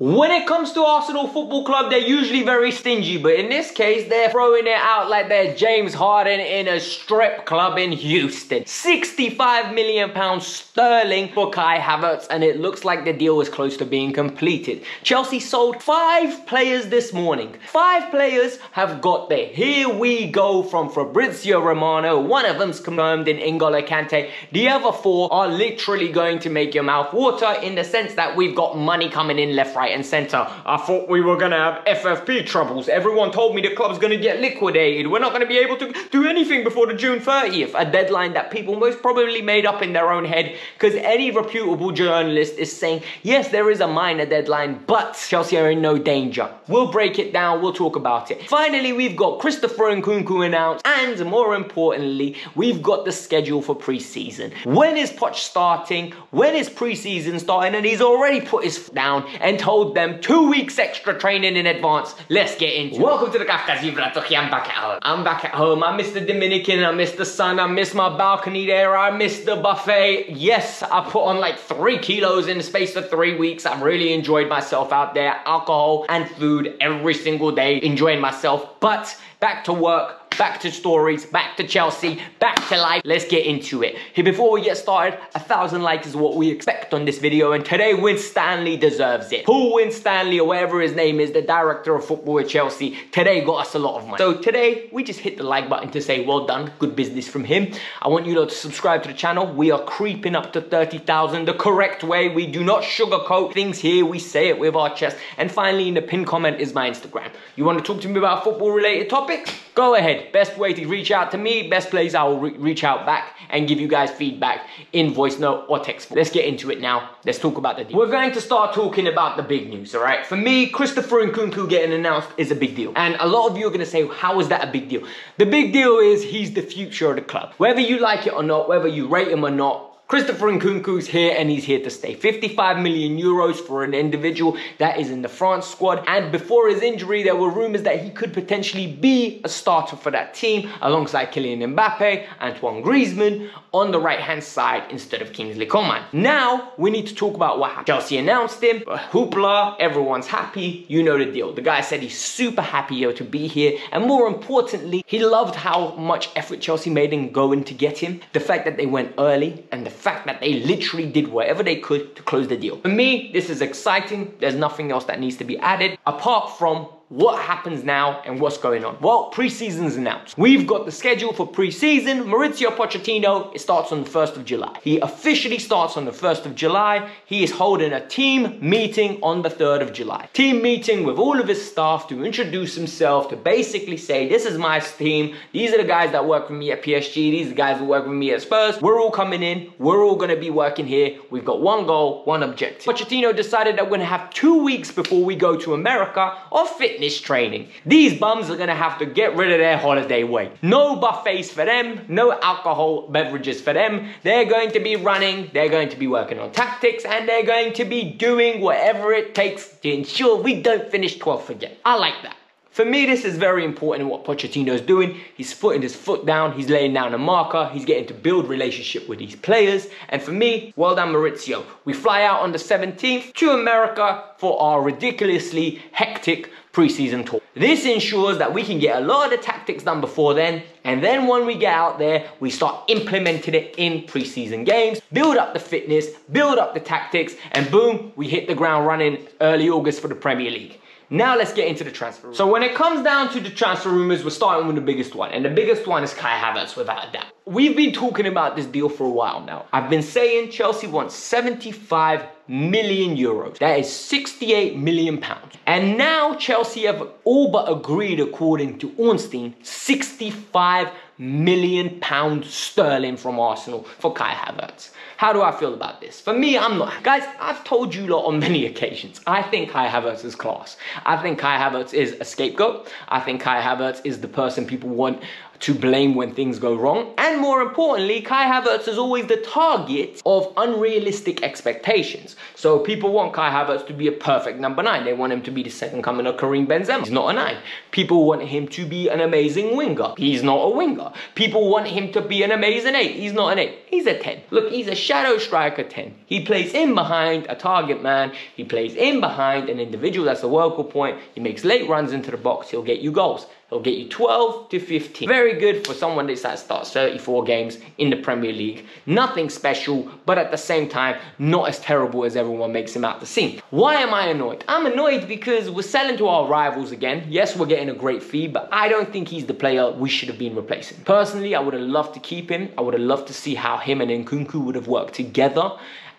When it comes to Arsenal Football Club, they're usually very stingy, but in this case, they're throwing it out like they're James Harden in a strip club in Houston. £65 million sterling for Kai Havertz, and it looks like the deal is close to being completed. Chelsea sold 5 players this morning. 5 players have got there. Here we go from Fabrizio Romano. One of them's confirmed in N'Golo Kante. The other 4 are literally going to make your mouth water in the sense that we've got money coming in left, right and centre. I thought we were going to have FFP troubles. Everyone told me the club's going to get liquidated. We're not going to be able to do anything before the June 30th. A deadline that people most probably made up in their own head, because any reputable journalist is saying, yes, there is a minor deadline, but Chelsea are in no danger. We'll break it down. We'll talk about it. Finally, we've got Christopher Nkunku announced, and more importantly, we've got the schedule for pre-season. When is Poch starting? When is pre-season starting? And he's already put his foot down and told them 2 weeks extra training in advance. Let's get into it. Welcome to the Kavkas View. I'm back at home. I'm back at home. I miss the Dominican. I miss the sun. I miss my balcony there. I miss the buffet. Yes, I put on like 3 kilos in the space of 3 weeks. I've really enjoyed myself out there. Alcohol and food every single day. Enjoying myself. But back to work. Back to stories, back to Chelsea, back to life. Let's get into it. Here, before we get started, 1,000 likes is what we expect on this video, and today Winstanley deserves it. Paul Winstanley, or whatever his name is, the director of football at Chelsea, today got us a lot of money. So today, we just hit the like button to say well done, good business from him. I want you to subscribe to the channel. We are creeping up to 30,000 the correct way. We do not sugarcoat things here. We say it with our chest. And finally, in the pinned comment is my Instagram. You want to talk to me about football related topics? Go ahead. Best way to reach out to me, best place I will reach out back and give you guys feedback in voice note or text. Let's get into it now. Let's talk about the deal. We're going to start talking about the big news, all right? For me, Christopher Nkunku getting announced is a big deal. And a lot of you are going to say, how is that a big deal? The big deal is he's the future of the club. Whether you like it or not, whether you rate him or not, Christopher Nkunku's here and he's here to stay. 55 million euros for an individual that is in the France squad. And before his injury, there were rumours that he could potentially be a starter for that team alongside Kylian Mbappe, Antoine Griezmann on the right-hand side instead of Kingsley Coman. Now, we need to talk about what happened. Chelsea announced him, hoopla, everyone's happy, you know the deal. The guy said he's super happy to be here, and more importantly, he loved how much effort Chelsea made in going to get him, the fact that they went early, and the fact that they literally did whatever they could to close the deal. For me, this is exciting. There's nothing else that needs to be added apart from what happens now and what's going on. Well, pre-season's announced. We've got the schedule for pre-season. Mauricio Pochettino, it starts on the 1st of July. He officially starts on the 1st of July. He is holding a team meeting on the 3rd of July. Team meeting with all of his staff to introduce himself, to basically say, this is my team. These are the guys that work with me at PSG. These are the guys that work with me at Spurs. We're all coming in. We're all going to be working here. We've got one goal, one objective. Pochettino decided that we're going to have 2 weeks before we go to America of fitness training. These bums are going to have to get rid of their holiday weight. No buffets for them, no alcohol beverages for them. They're going to be running, they're going to be working on tactics, and they're going to be doing whatever it takes to ensure we don't finish 12th again. I like that. For me, this is very important what Pochettino's doing. He's putting his foot down, he's laying down a marker, he's getting to build relationship with these players. And for me, well done Maurizio. We fly out on the 17th to America for our ridiculously hectic pre-season tour. This ensures that we can get a lot of the tactics done before then, and then when we get out there, we start implementing it in pre-season games, build up the fitness, build up the tactics, and boom, we hit the ground running early August for the Premier League. Now let's get into the transfer room. So when it comes down to the transfer rumors, we're starting with the biggest one. And the biggest one is Kai Havertz, without a doubt. We've been talking about this deal for a while now. I've been saying Chelsea wants 75 million euros. That is 68 million pounds. And now Chelsea have all but agreed, according to Ornstein, 65 million pounds sterling from Arsenal for Kai Havertz. How do I feel about this? For me, I'm not. Guys, I've told you lot on many occasions, I think Kai Havertz is class. I think Kai Havertz is a scapegoat. I think Kai Havertz is the person people want to blame when things go wrong. And more importantly, Kai Havertz is always the target of unrealistic expectations. So people want Kai Havertz to be a perfect number 9. They want him to be the second coming of Karim Benzema. He's not a 9. People want him to be an amazing winger. He's not a winger. People want him to be an amazing 8. He's not an 8. He's a 10. Look, he's a shadow striker 10. He plays in behind a target man. He plays in behind an individual that's the focal point. He makes late runs into the box. He'll get you goals. He'll get you 12 to 15. Very good for someone that starts 34 games in the Premier League. Nothing special, but at the same time, not as terrible as everyone makes him out to seem. Why am I annoyed? I'm annoyed because we're selling to our rivals again. Yes, we're getting a great fee, but I don't think he's the player we should have been replacing. Personally, I would have loved to keep him. I would have loved to see how him and Nkunku would have worked together.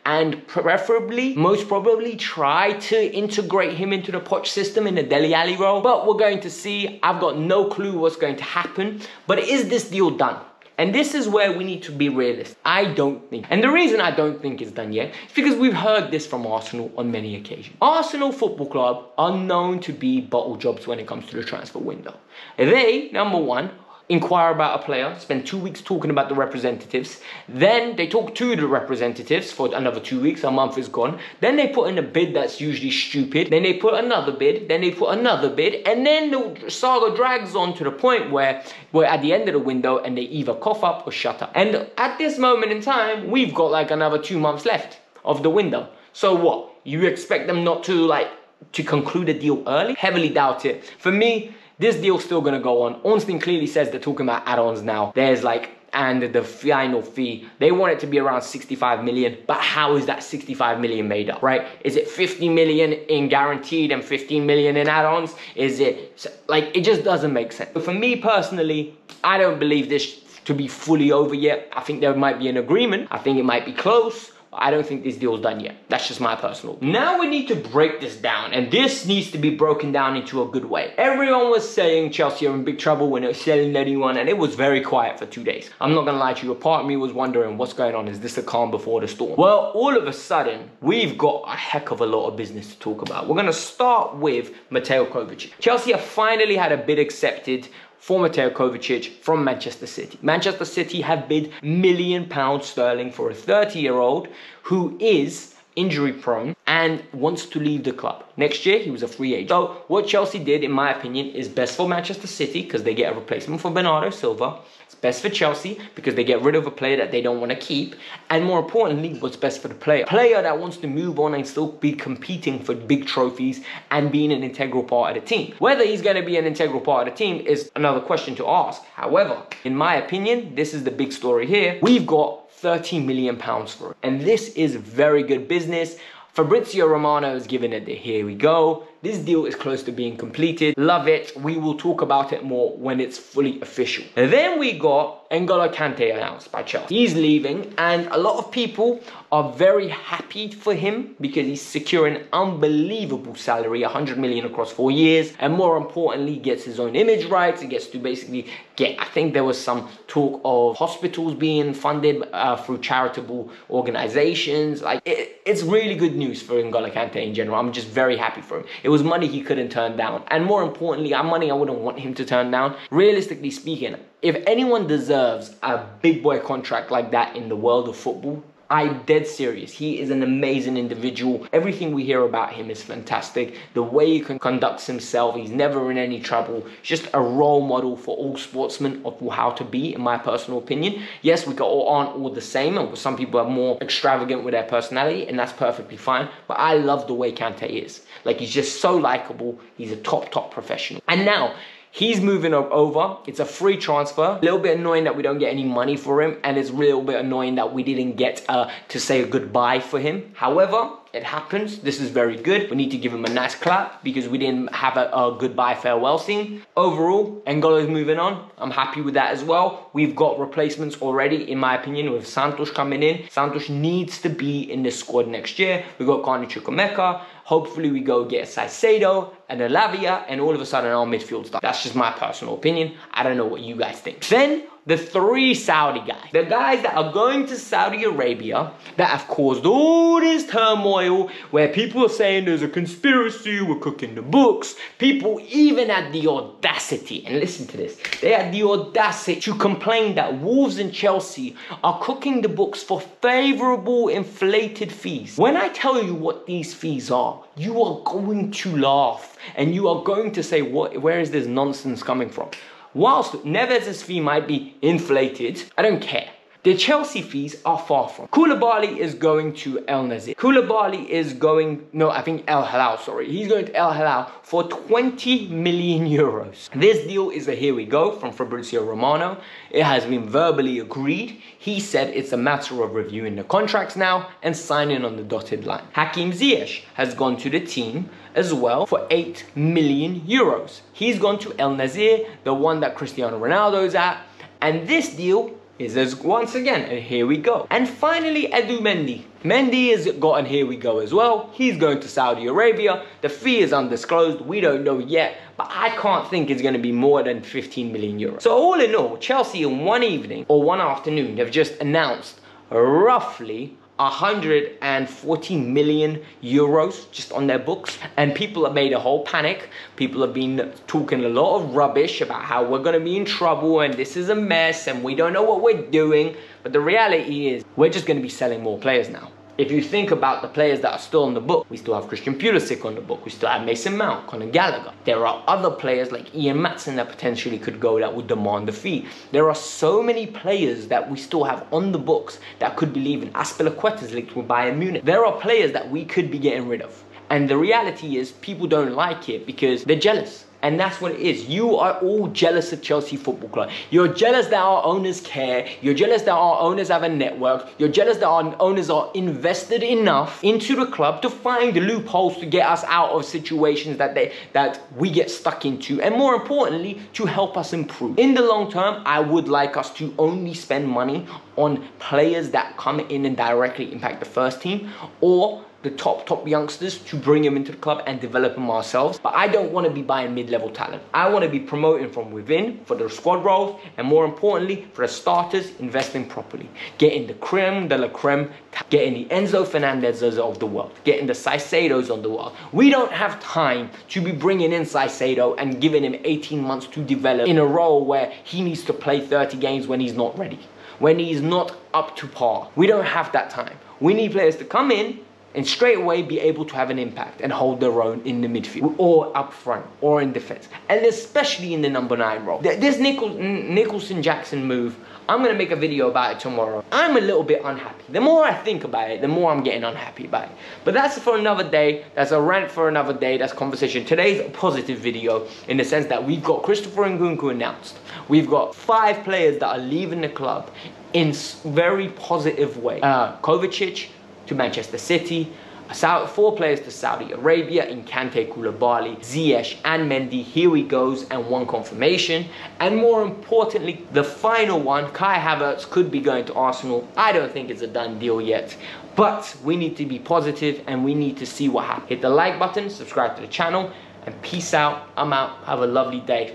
And preferably, most probably, try to integrate him into the Poch system in the Dele Alli role. But we're going to see. I've got no clue what's going to happen. But is this deal done? And this is where we need to be realistic. I don't think. And the reason I don't think it's done yet is because we've heard this from Arsenal on many occasions. Arsenal Football Club are known to be bottle jobs when it comes to the transfer window. They, number one, inquire about a player, spend 2 weeks talking about the representatives, then they talk to the representatives for another 2 weeks, a month is gone, then they put in a bid that's usually stupid, then they put another bid, then they put another bid, and then the saga drags on to the point where we're at the end of the window and they either cough up or shut up. And at this moment in time, we've got like another 2 months left of the window. So what? You expect them not to conclude a deal early? Heavily doubt it. For me, this deal's still going to go on. Ornstein clearly says they're talking about add-ons now. There's and the final fee, they want it to be around 65 million. But how is that 65 million made up, right? Is it 50 million in guaranteed and 15 million in add-ons? Is it, it just doesn't make sense. But for me personally, I don't believe this to be fully over yet. I think there might be an agreement. I think it might be close. I don't think this deal's done yet. That's just my personal. Now we need to break this down, and this needs to be broken down into a good way. Everyone was saying Chelsea are in big trouble when they were selling anyone, and it was very quiet for 2 days. I'm not gonna lie to you, a part of me was wondering what's going on. Is this a calm before the storm? Well, all of a sudden, we've got a heck of a lot of business to talk about. We're gonna start with Mateo Kovacic. Chelsea have finally had a bid accepted for Mateo Kovacic from Manchester City. Manchester City have bid £1 million sterling for a 30-year-old who is injury prone and wants to leave the club. Next year, he was a free agent. So what Chelsea did, in my opinion, is best for Manchester City because they get a replacement for Bernardo Silva. It's best for Chelsea because they get rid of a player that they don't want to keep. And more importantly, what's best for the player? Player that wants to move on and still be competing for big trophies and being an integral part of the team. Whether he's going to be an integral part of the team is another question to ask. However, in my opinion, this is the big story here. We've got £30 million for it. And this is very good business. Fabrizio Romano has given it the here we go. This deal is close to being completed. Love it. We will talk about it more when it's fully official. And then we got N'Golo Kante announced by Chelsea. He's leaving, and a lot of people are very happy for him because he's securing an unbelievable salary, 100 million across 4 years, and more importantly, gets his own image rights. He gets to basically get, I think there was some talk of hospitals being funded through charitable organizations. It's really good news for N'Golo Kante in general. I'm just very happy for him. It was money he couldn't turn down, and more importantly, money I wouldn't want him to turn down. Realistically speaking, if anyone deserves a big boy contract like that in the world of football, I'm dead serious. He is an amazing individual. Everything we hear about him is fantastic. The way he conducts himself, he's never in any trouble. Just a role model for all sportsmen of how to be, in my personal opinion. Yes, we aren't all the same, and some people are more extravagant with their personality, and that's perfectly fine. But I love the way Kante is. He's just so likable. He's a top professional. And now, he's moving over. It's a free transfer. A little bit annoying that we don't get any money for him, and it's a little bit annoying that we didn't get to say a goodbye for him. However, it happens. This is very good. We need to give him a nice clap because we didn't have a goodbye farewell scene. Overall, N'Golo's moving on. I'm happy with that as well. We've got replacements already, in my opinion, with Santos coming in. Santos needs to be in the squad next year. We've got Carney Chukwuemeka. Hopefully we go get a Saicedo and a Lavia, and all of a sudden our midfield's done. That's just my personal opinion. I don't know what you guys think. Then the 3 Saudi guys. The guys that are going to Saudi Arabia that have caused all this turmoil where people are saying there's a conspiracy, we're cooking the books. People even had the audacity, and listen to this, they had the audacity to complain that Wolves and Chelsea are cooking the books for favourable inflated fees. When I tell you what these fees are, you are going to laugh and you are going to say, where is this nonsense coming from? Whilst Neves' fee might be inflated, I don't care. The Chelsea fees are far from. Koulibaly is going to El Nazir. Koulibaly is going, no, I think El Hilal, sorry. He's going to El Hilal for 20 million euros. This deal is a here we go from Fabrizio Romano. It has been verbally agreed. He said it's a matter of reviewing the contracts now and signing on the dotted line. Hakim Ziyech has gone to the team as well for 8 million euros. He's gone to El Nazir, the one that Cristiano Ronaldo's at. And this deal is as once again, and here we go. And finally, Edu Mendy. Mendy has got an here we go as well. He's going to Saudi Arabia. The fee is undisclosed. We don't know yet, but I can't think it's going to be more than 15 million euros. So all in all, Chelsea in one evening or one afternoon have just announced roughly 140 million euros just on their books, and people have made a whole panic. People have been talking a lot of rubbish about how we're going to be in trouble and this is a mess and we don't know what we're doing. But the reality is we're just going to be selling more players now. If you think about the players that are still on the book, we still have Christian Pulisic on the book, we still have Mason Mount, Conor Gallagher. There are other players like Ian Maatsen that potentially could go that would demand the fee. There are so many players that we still have on the books that could be leaving. Azpilicueta's linked with Bayern Munich. There are players that we could be getting rid of. And the reality is people don't like it because they're jealous. And that's what it is. You are all jealous of Chelsea Football Club. You're jealous that our owners care. You're jealous that our owners have a network. You're jealous that our owners are invested enough into the club to find the loopholes to get us out of situations that we get stuck into. And more importantly, to help us improve. In the long term, I would like us to only spend money on players that come in and directly impact the first team, or the top youngsters to bring them into the club and develop them ourselves. But I don't want to be buying mid-level talent. I want to be promoting from within for the squad roles, and more importantly, for the starters, investing properly. Getting the creme de la creme, getting the Enzo Fernandezes of the world, getting the Caicedos of the world. We don't have time to be bringing in Caicedo and giving him 18 months to develop in a role where he needs to play 30 games when he's not ready, when he's not up to par. We don't have that time. We need players to come in and straight away be able to have an impact and hold their own in the midfield or up front or in defense, and especially in the number 9 role. This Nicholson Jackson move, I'm going to make a video about it tomorrow. I'm a little bit unhappy. The more I think about it, the more I'm getting unhappy about it. But that's for another day. That's a rant for another day. That's conversation. Today's a positive video in the sense that we've got Christopher Nkunku announced. We've got 5 players that are leaving the club in very positive way. Kovacic to Manchester City, 4 players to Saudi Arabia in Kante, Koulibaly, Ziyech and Mendy. Here we goes, and 1 confirmation. And more importantly, the final one, Kai Havertz could be going to Arsenal. I don't think it's a done deal yet, but we need to be positive and we need to see what happens. Hit the like button, subscribe to the channel, and peace out. I'm out. Have a lovely day.